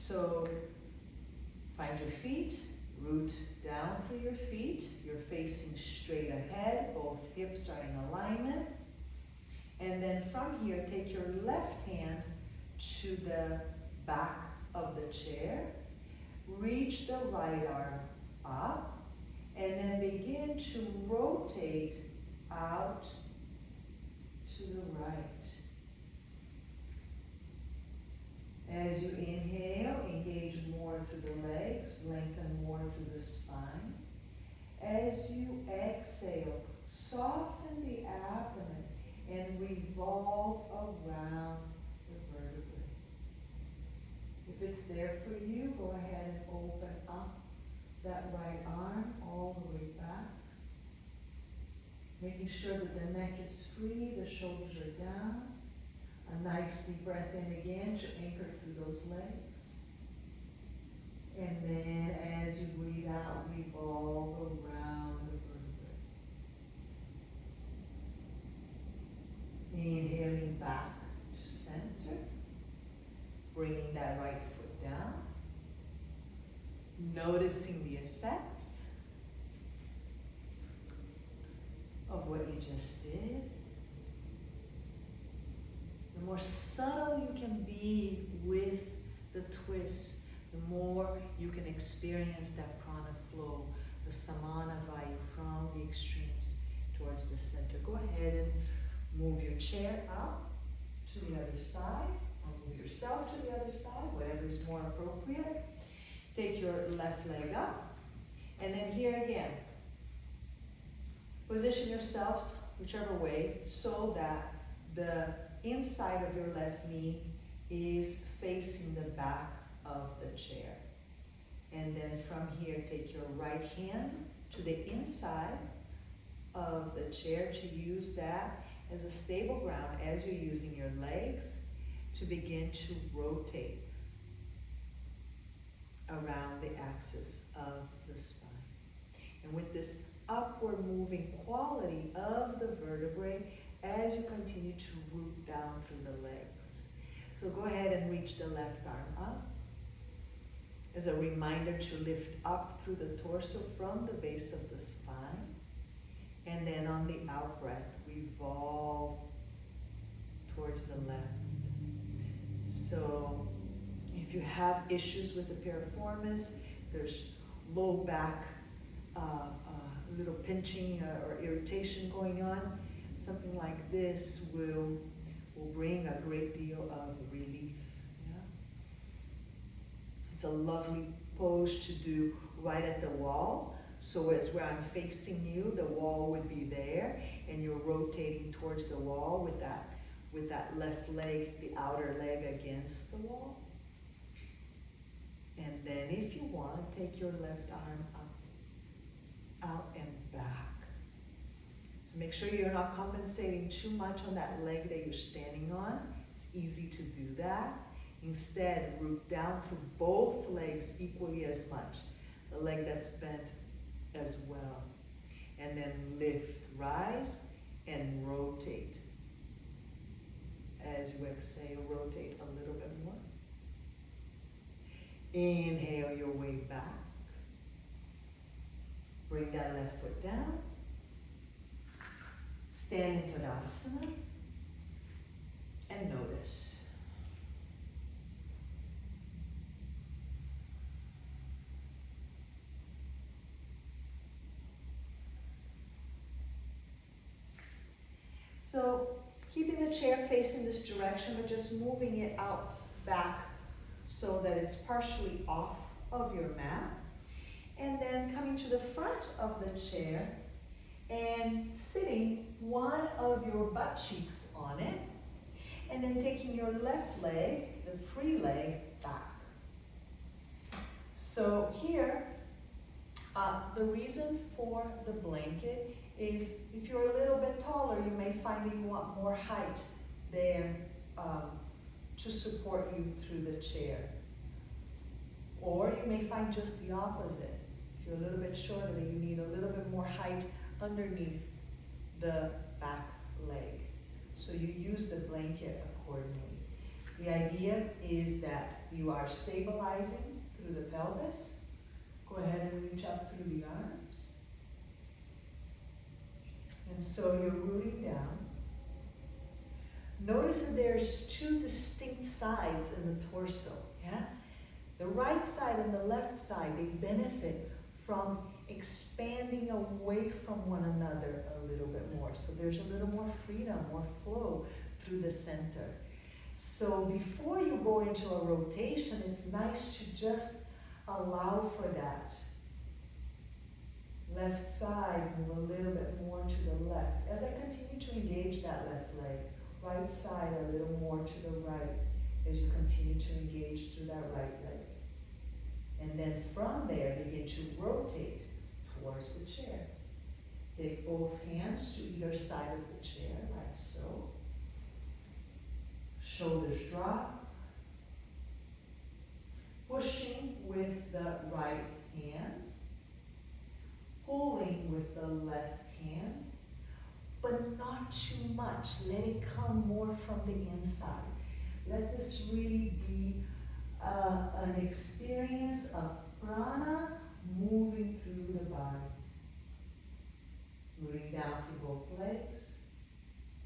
So find your feet, root down through your feet. You're facing straight ahead. Both hips are in alignment. And then from here, take your left hand to the back of the chair. Reach the right arm up. And then begin to rotate out to the right. As you inhale, engage more through the legs, lengthen more through the spine. As you exhale, soften the abdomen and revolve around the vertebrae. If it's there for you, go ahead and open up that right arm all the way back. Making sure that the neck is free, the shoulders are down. A nice deep breath in again to anchor through those legs. And then as you breathe out, revolve around the vertebrae. Inhaling back to center. Bringing that right foot down. Noticing the effects of what you just did. The more subtle you can be with the twist, the more you can experience that prana flow, the samana vayu from the extremes towards the center. Go ahead and move your chair out to the other side, or move yourself to the other side, whatever is more appropriate. Take your left leg up, and then here again, position yourselves whichever way so that the inside of your left knee is facing the back of the chair. And then from here, take your right hand to the inside of the chair to use that as a stable ground as you're using your legs to begin to rotate around the axis of the spine. And with this upward moving quality of the vertebrae as you continue to root down through the legs. So go ahead and reach the left arm up as a reminder to lift up through the torso from the base of the spine. And then on the out breath, revolve towards the left. So if you have issues with the piriformis, there's low back, little pinching or irritation going on, something like this will bring a great deal of relief. Yeah? It's a lovely pose to do right at the wall. So as where I'm facing you, the wall would be there, and you're rotating towards the wall with that left leg, the outer leg against the wall. And then if you want, take your left arm up, out and back. So make sure you're not compensating too much on that leg that you're standing on. It's easy to do that. Instead, root down through both legs equally as much. The leg that's bent as well. And then lift, rise, and rotate. As you exhale, rotate a little bit more. Inhale your way back. Bring that left foot down. Stand into Tadasana. And notice. So, keeping the chair facing this direction, but just moving it out back so that it's partially off of your mat. And then coming to the front of the chair and sitting one of your butt cheeks on it. And then taking your left leg, the free leg, back. So here, the reason for the blanket is if you're a little bit taller, you may find that you want more height there to support you through the chair. Or you may find just the opposite. If you're a little bit shorter, you need a little bit more height underneath the back leg. So you use the blanket accordingly. The idea is that you are stabilizing through the pelvis. Go ahead and reach up through the arms. And so you're rooting down. Notice that there's two distinct sides in the torso, yeah? The right side and the left side, they benefit from expanding away from one another a little bit more. So there's a little more freedom, more flow through the center. So before you go into a rotation, it's nice to just allow for that. Left side, move a little bit more to the left. As I continue to engage that left leg, right side a little more to the right as you continue to engage through that right leg. And then from there, begin to rotate towards the chair. Take both hands to either side of the chair, like so. Shoulders drop. Pushing with the right hand. Pulling with the left hand. But not too much. Let it come more from the inside. Let this really be an experience of prana moving through the body. Rooting down through both legs,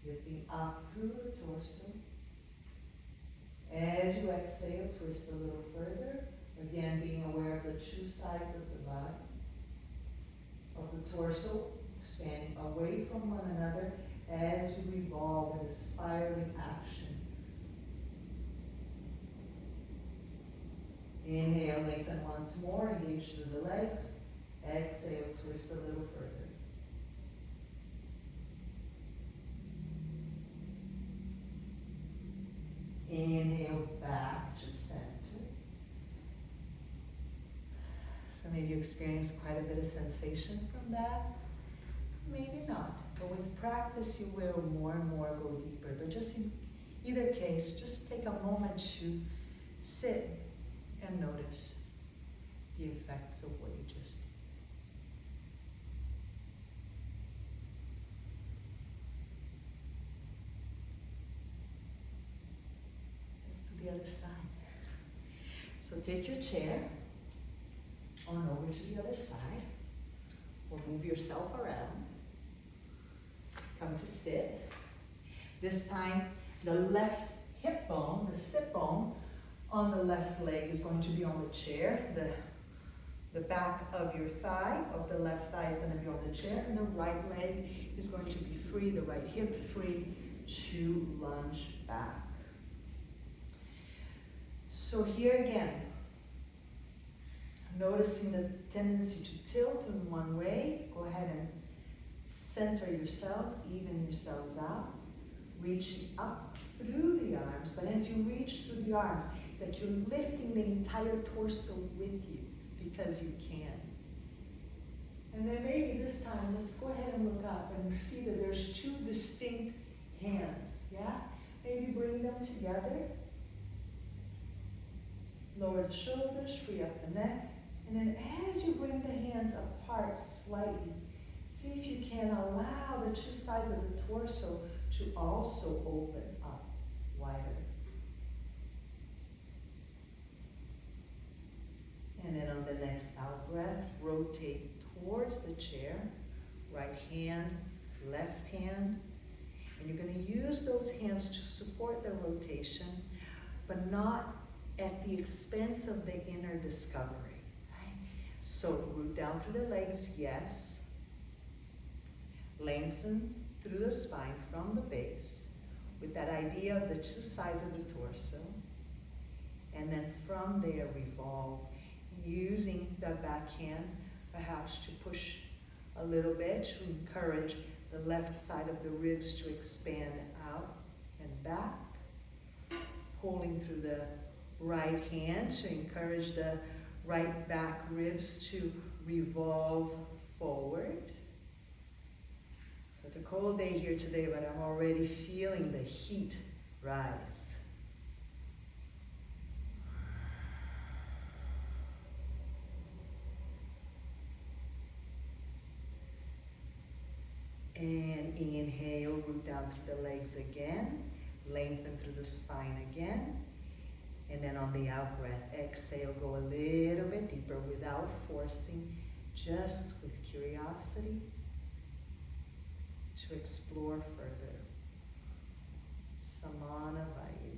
lifting up through the torso. As you exhale, twist a little further. Again, being aware of the two sides of the body, of the torso, expanding away from one another as you revolve in a spiraling action. Inhale, lengthen once more, engage through the legs. Exhale, twist a little further. Inhale, back to center. So maybe you experience quite a bit of sensation from that. Maybe not. But with practice, you will more and more go deeper. But just in either case, just take a moment to sit and notice the effects of what you just did. Let's do the other side. So take your chair on over to the other side, or move yourself around. Come to sit. This time, the left hip bone, the sit bone, on the left leg is going to be on the chair. The back of your thigh, of the left thigh, is going to be on the chair, and the right leg is going to be free, the right hip free to lunge back. So here again, noticing the tendency to tilt in one way, go ahead and center yourselves, even yourselves out, reaching up through the arms. But as you reach through the arms, it's like you're lifting the entire torso with you because you can. And then maybe this time, let's go ahead and look up and see that there's two distinct hands, yeah? Maybe bring them together. Lower the shoulders, free up the neck. And then as you bring the hands apart slightly, see if you can allow the two sides of the torso to also open up wider. And then on the next out breath, rotate towards the chair, right hand, left hand. And you're going to use those hands to support the rotation, but not at the expense of the inner discovery. Right? So root down through the legs, yes. Lengthen through the spine from the base with that idea of the two sides of the torso. And then from there, revolve, using the back hand perhaps to push a little bit to encourage the left side of the ribs to expand out and back. Pulling through the right hand to encourage the right back ribs to revolve forward. So it's a cold day here today, but I'm already feeling the heat rise. And inhale, root down through the legs again. Lengthen through the spine again. And then on the out breath, exhale, go a little bit deeper without forcing, just with curiosity to explore further. Samana Vayu.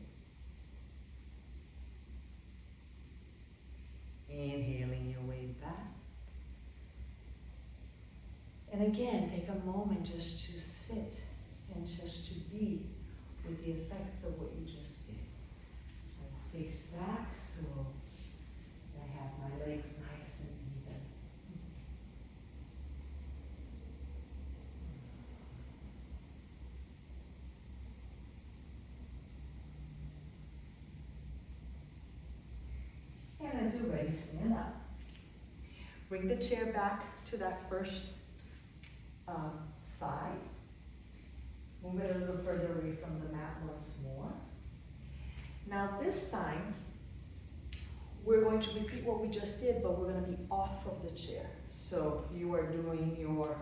Inhaling your way back. And again, take a moment just to sit and just to be with the effects of what you just did. I will face back so I have my legs nice and even. And as you're ready, stand up. Bring the chair back to that first side. Move it a little further away from the mat once more. Now this time, we're going to repeat what we just did, but we're going to be off of the chair. So you are doing your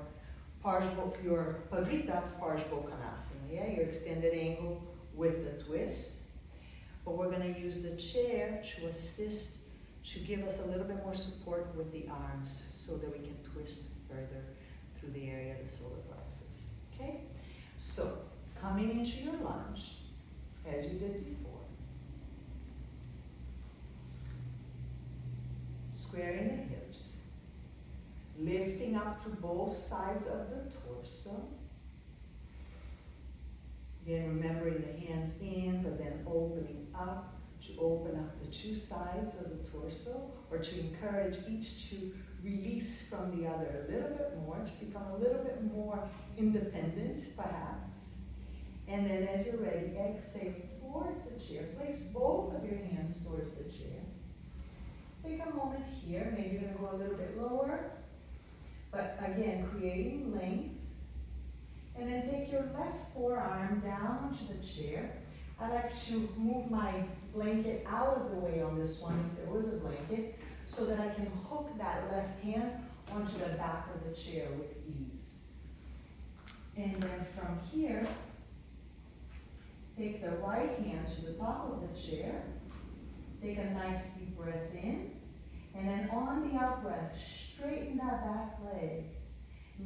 Pavrita Parshvokanasana, yeah? Your extended angle with the twist. But we're going to use the chair to assist, to give us a little bit more support with the arms so that we can twist further through the area of the solar plexus, okay? So, coming into your lunge, as you did before. Squaring the hips. Lifting up to both sides of the torso. Again, remembering the hands in, but then opening up to open up the two sides of the torso, or to encourage each to release from the other a little bit more, to become a little bit more independent, perhaps. And then as you're ready, exhale towards the chair. Place both of your hands towards the chair. Take a moment here. Maybe you're going to go a little bit lower. But again, creating length. And then take your left forearm down onto the chair. I like to move my blanket out of the way on this one, if there was a blanket, so that I can hook that left hand onto the back of the chair with ease. And then from here, take the right hand to the top of the chair. Take a nice deep breath in. And then on the out breath, straighten that back leg.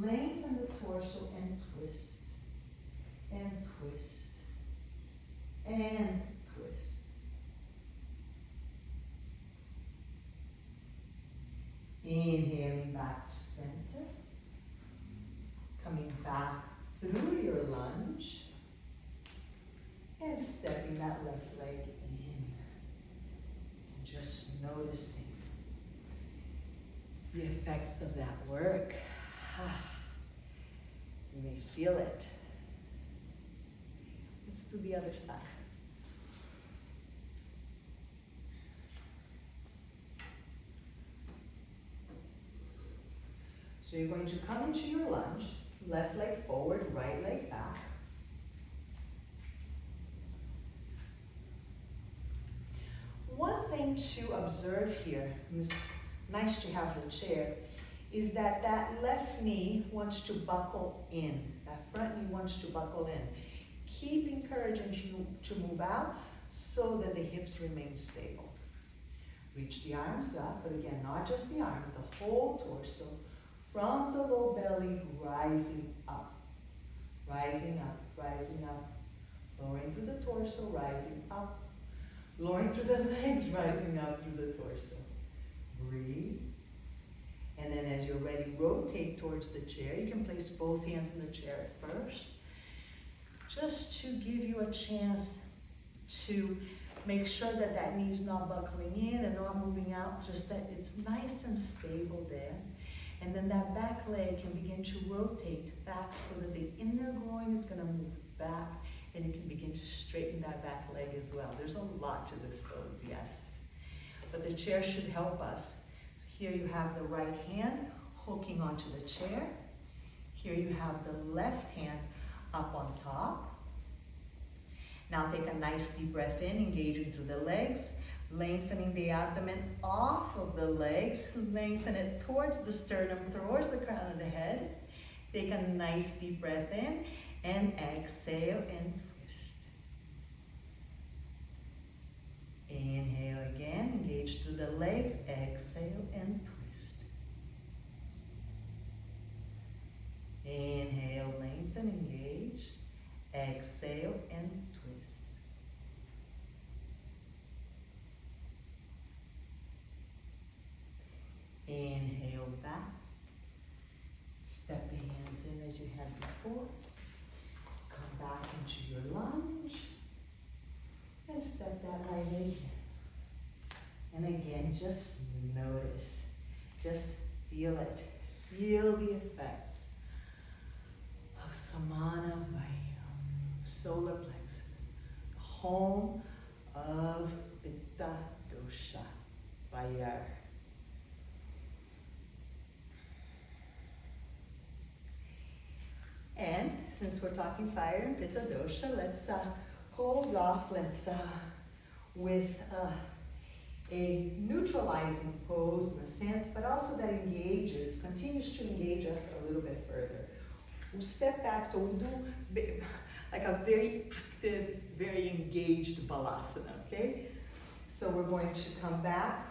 Lengthen the torso and twist. And twist. And twist. Inhaling back to center. Coming back through your lunge. And stepping that left leg in. And just noticing the effects of that work. You may feel it. Let's do the other side. So you're going to come into your lunge, left leg forward, right leg back. One thing to observe here, and it's nice to have the chair, is that that left knee wants to buckle in. That front knee wants to buckle in. Keep encouraging you to move out so that the hips remain stable. Reach the arms up, but again, not just the arms, the whole torso, from the low belly, rising up. Rising up, rising up. Lowering through the torso, rising up. Lowering through the legs, rising up through the torso. Breathe. And then as you're ready, rotate towards the chair. You can place both hands in the chair at first, just to give you a chance to make sure that that knee's not buckling in and not moving out, just that it's nice and stable there. And then that back leg can begin to rotate back so that the inner groin is going to move back, and you can begin to straighten that back leg as well. There's a lot to this pose, yes. But the chair should help us. Here you have the right hand hooking onto the chair. Here you have the left hand up on top. Now take a nice deep breath in, engaging through the legs, lengthening the abdomen off of the legs, lengthen it towards the sternum, towards the crown of the head. Take a nice deep breath in and exhale and twist. Inhale again, engage through the legs, exhale and twist. Inhale, lengthen, engage, exhale and twist. Inhale back, step the hands in as you had before, come back into your lunge, and step that leg in. And again, just notice, just feel it. Feel the effects of Samana Vayam, solar plexus, the home of Pitta Dosha, Fire. And since we're talking fire and Pitta Dosha, let's close off, with a neutralizing pose in a sense, but also that continues to engage us a little bit further. We'll step back, so we'll do like a very active, very engaged balasana, okay? So we're going to come back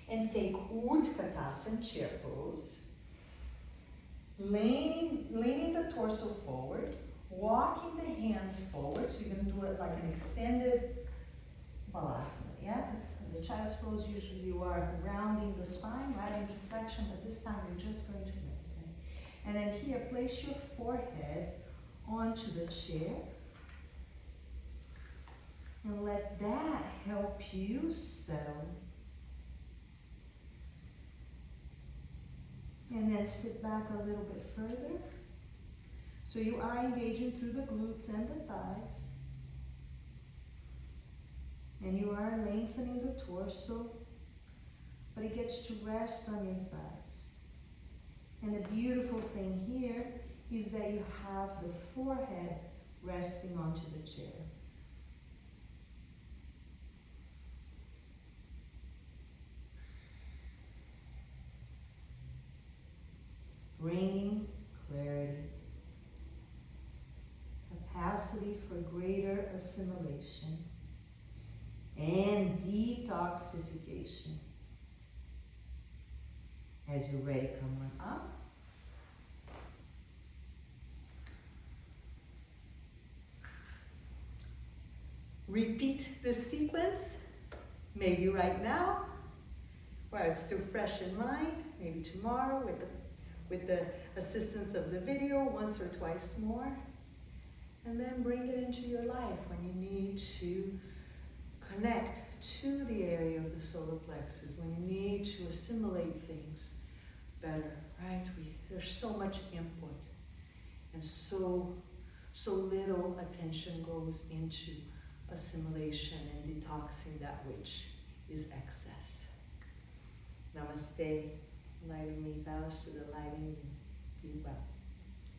and take Utkatasana, chair pose. Leaning the torso forward, walking the hands forward, so you're going to do it like an extended balasana, yeah? Because the child's pose, usually you are rounding the spine, right into flexion, but this time you're just going to lengthen. And then here, place your forehead onto the chair, and let that help you settle. And then sit back a little bit further. So you are engaging through the glutes and the thighs. And you are lengthening the torso, but it gets to rest on your thighs. And the beautiful thing here is that you have the forehead resting onto the chair. Bringing clarity, capacity for greater assimilation, and detoxification. As you're ready, come on up. Repeat this sequence, maybe right now, while it's still fresh in mind, maybe tomorrow with the assistance of the video, once or twice more. And then bring it into your life when you need to connect to the area of the solar plexus, when you need to assimilate things better, right? There's so much input, and so little attention goes into assimilation and detoxing that which is excess. Namaste. Lighting me bows to the lighting. Be well.